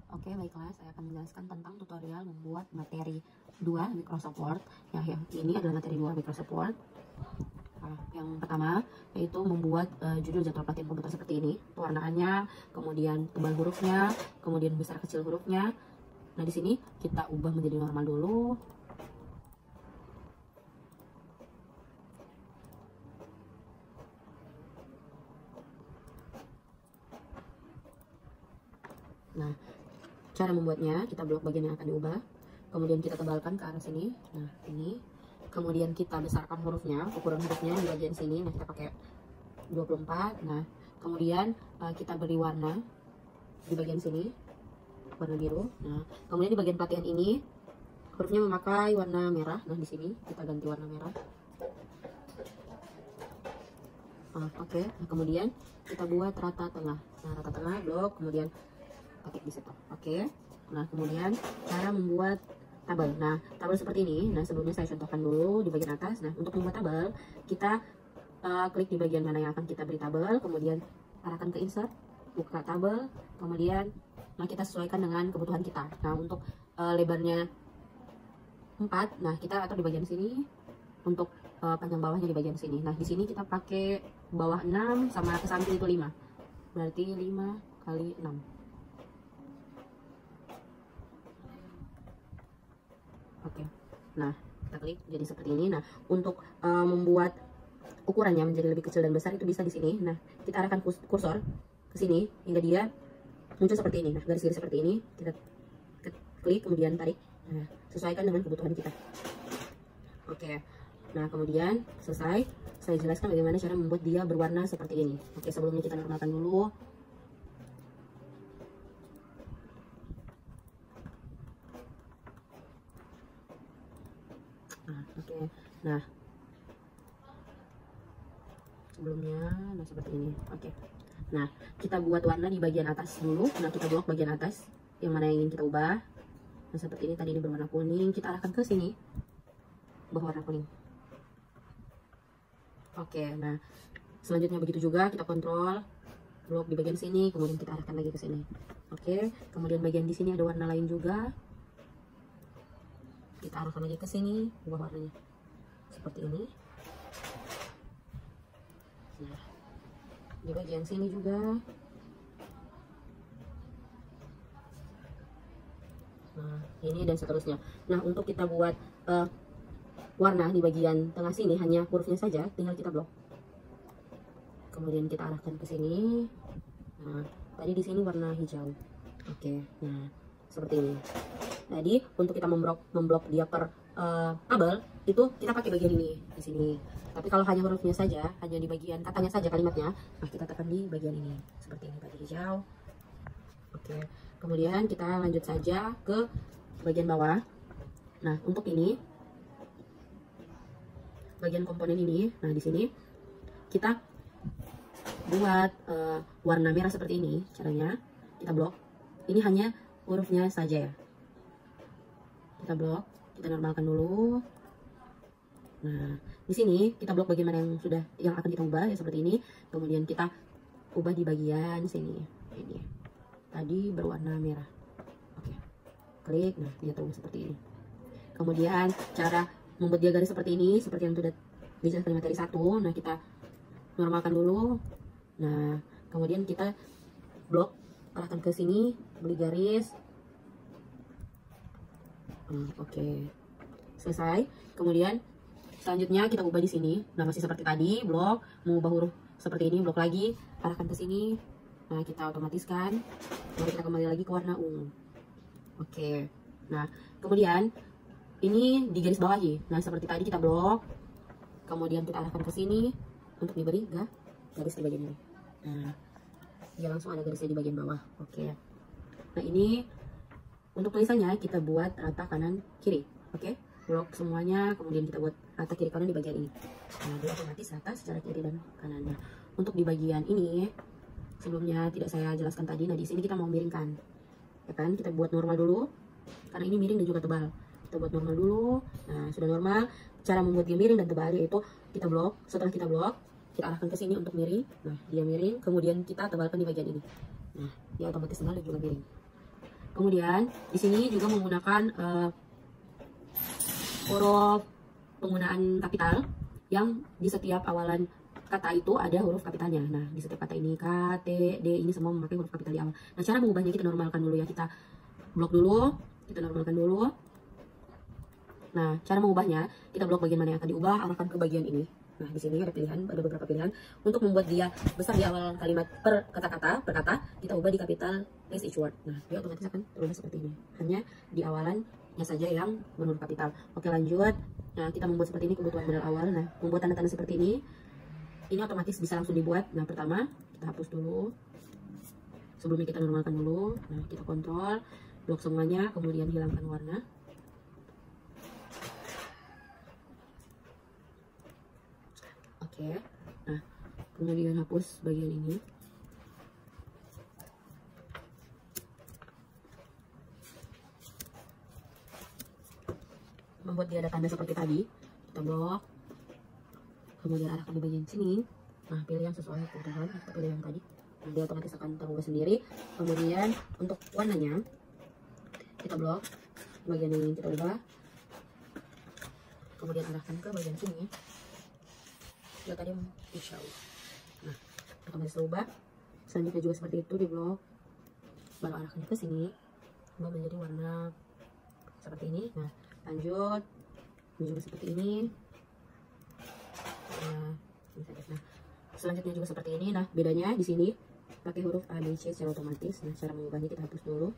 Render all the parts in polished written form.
Oke, baiklah, saya akan menjelaskan tentang tutorial membuat materi 2 Microsoft Word. Ya, yang ini adalah materi 2 Microsoft Word. Yang pertama yaitu membuat judul jadwal pelatihan komputer seperti ini. Warnanya, kemudian tebal hurufnya, kemudian besar kecil hurufnya. Nah, di sini kita ubah menjadi normal dulu. Nah, cara membuatnya, kita blok bagian yang akan diubah, kemudian kita tebalkan ke arah sini. Nah, ini. Kemudian kita besarkan hurufnya, ukuran hurufnya di bagian sini. Nah, kita pakai 24. Nah, kemudian kita beri warna di bagian sini, warna biru. Nah, kemudian di bagian pelatihan ini hurufnya memakai warna merah. Nah, di sini kita ganti warna merah. Oke. Nah, kemudian kita buat rata tengah. Nah, rata tengah blok, kemudian ketik di situ. Oke. Nah, kemudian cara membuat tabel. Nah, tabel seperti ini. Nah, sebelumnya saya contohkan dulu di bagian atas. Nah, untuk membuat tabel, kita klik di bagian mana yang akan kita beri tabel, kemudian arahkan ke insert, buka tabel, kemudian kita sesuaikan dengan kebutuhan kita. Nah, untuk lebarnya 4, nah kita atur di bagian sini. Untuk panjang bawahnya di bagian sini. Nah, di sini kita pakai bawah 6 sama ke samping itu 5. Berarti 5 kali 6. Oke. Nah, kita klik jadi seperti ini. Nah, untuk membuat ukurannya menjadi lebih kecil dan besar itu bisa di sini. Nah, kita arahkan kursor ke sini hingga dia muncul seperti ini. Nah, garis-garis seperti ini kita klik kemudian tarik. Nah, sesuaikan dengan kebutuhan kita. Oke. Nah, kemudian selesai. Saya jelaskan bagaimana cara membuat dia berwarna seperti ini. Oke, sebelumnya kita normalkan dulu. Oke. Nah, sebelumnya seperti ini. Oke. Nah, kita buat warna di bagian atas dulu. Nah, kita blok bagian atas yang mana yang ingin kita ubah. Nah, seperti ini tadi ini berwarna kuning, kita arahkan ke sini berwarna kuning. Oke. Nah, selanjutnya begitu juga kita kontrol blok di bagian sini, kemudian kita arahkan lagi ke sini. Oke. Kemudian bagian di sini ada warna lain juga. Kita arahkan lagi ke sini, ubah warnanya seperti ini. Nah, di bagian sini juga. Nah, ini dan seterusnya. Nah, untuk kita buat warna di bagian tengah sini hanya hurufnya saja, tinggal kita blok. Kemudian kita arahkan ke sini. Nah, tadi di sini warna hijau. Oke. Nah, seperti ini. Jadi untuk kita memblok dia per tabel itu kita pakai bagian ini di sini. Tapi kalau hanya hurufnya saja, hanya di bagian katanya saja kalimatnya, nah kita tekan di bagian ini seperti ini tadi hijau. Oke. Kemudian kita lanjut saja ke bagian bawah. Nah, untuk ini bagian komponen ini, nah di sini kita buat warna merah seperti ini. Caranya kita blok. Ini hanya hurufnya saja ya. Kita blok, kita normalkan dulu. Nah, di sini kita blok bagian mana yang akan kita ubah ya seperti ini. Kemudian kita ubah di bagian sini. Ini tadi berwarna merah. Oke. Klik, nah dia turun seperti ini. Kemudian cara membuat dia garis seperti ini, seperti yang sudah dijelaskan di materi 1. Nah, kita normalkan dulu. Nah, kemudian kita blok, arahkan ke sini, beri garis. Oke. Selesai. Kemudian selanjutnya kita ubah di sini. Nah, masih seperti tadi, blok, mengubah huruf seperti ini, blok lagi, arahkan ke sini. Nah, kita otomatiskan. Lalu kita kembali lagi ke warna ungu. Oke. Nah, kemudian ini di garis bawah aja. Nah, seperti tadi kita blok. Kemudian kita arahkan ke sini untuk diberi garis di bagian ini. Nah, dia langsung ada garisnya di bagian bawah. Oke. Nah, ini untuk tulisannya kita buat rata kanan kiri. Oke. Blok semuanya, kemudian kita buat rata kiri kanan di bagian ini. Nah, dia otomatis rata secara kiri dan kanannya. Untuk di bagian ini sebelumnya tidak saya jelaskan tadi. Nah, di sini kita mau miringkan. Ya kan? Kita buat normal dulu. Karena ini miring dan juga tebal. Kita buat normal dulu. Nah, sudah normal. Cara membuat dia miring dan tebal yaitu kita blok. Setelah kita blok, kita arahkan ke sini untuk miring. Nah, dia miring, kemudian kita tebalkan di bagian ini. Nah, dia otomatis tebal dan juga miring. Kemudian di sini juga menggunakan huruf penggunaan kapital yang di setiap awalan kata itu ada huruf kapitalnya. Nah, di setiap kata ini K, T, D ini semua memakai huruf kapital di awal. Nah, cara mengubahnya kita normalkan dulu ya. Kita blok dulu, kita normalkan dulu. Nah, cara mengubahnya kita blok bagian mana yang akan diubah, arahkan ke bagian ini. Nah, di sini ada pilihan, ada beberapa pilihan untuk membuat dia besar di awal kalimat per kata-kata, per kata, kita ubah di kapital place each word. Nah, dia otomatis akan berubah seperti ini. Hanya di awalannya saja yang berhuruf kapital. Oke, lanjut. Nah, kita membuat seperti ini kebutuhan modal awal. Nah, membuat tanda-tanda seperti ini otomatis bisa langsung dibuat. Nah, pertama kita hapus dulu. Sebelumnya kita normalkan dulu. Nah, kita kontrol, blok semuanya, kemudian hilangkan warna. Oke. Nah, kemudian hapus bagian ini. Membuat dia ada tanda seperti tadi, kita blok. Kemudian arahkan di bagian sini. Nah, pilih yang sesuai kebutuhan, kita pilih yang tadi. Nah, dia otomatis akan terubah sendiri. Kemudian untuk warnanya kita blok bagian ini, kita ubah. Kemudian arahkan ke bagian sini. Dia tadi insya Allah. Nah, otomatis terubah. Selanjutnya juga seperti itu, di blok. Baru arahkan ke sini, ubah menjadi warna seperti ini. Nah, lanjut ini juga seperti ini. Nah, selanjutnya juga seperti ini. Nah, bedanya di sini pakai huruf A, B, C secara otomatis. Nah, cara mengubahnya kita hapus dulu.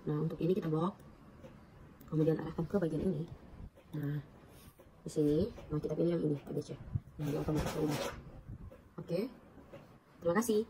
Nah, untuk ini kita blok. Kemudian arahkan ke bagian ini. Nah, di sini, nah kita pilih yang ini, A, B, C. Nah, dia otomatis berubah. Oke. Terima kasih.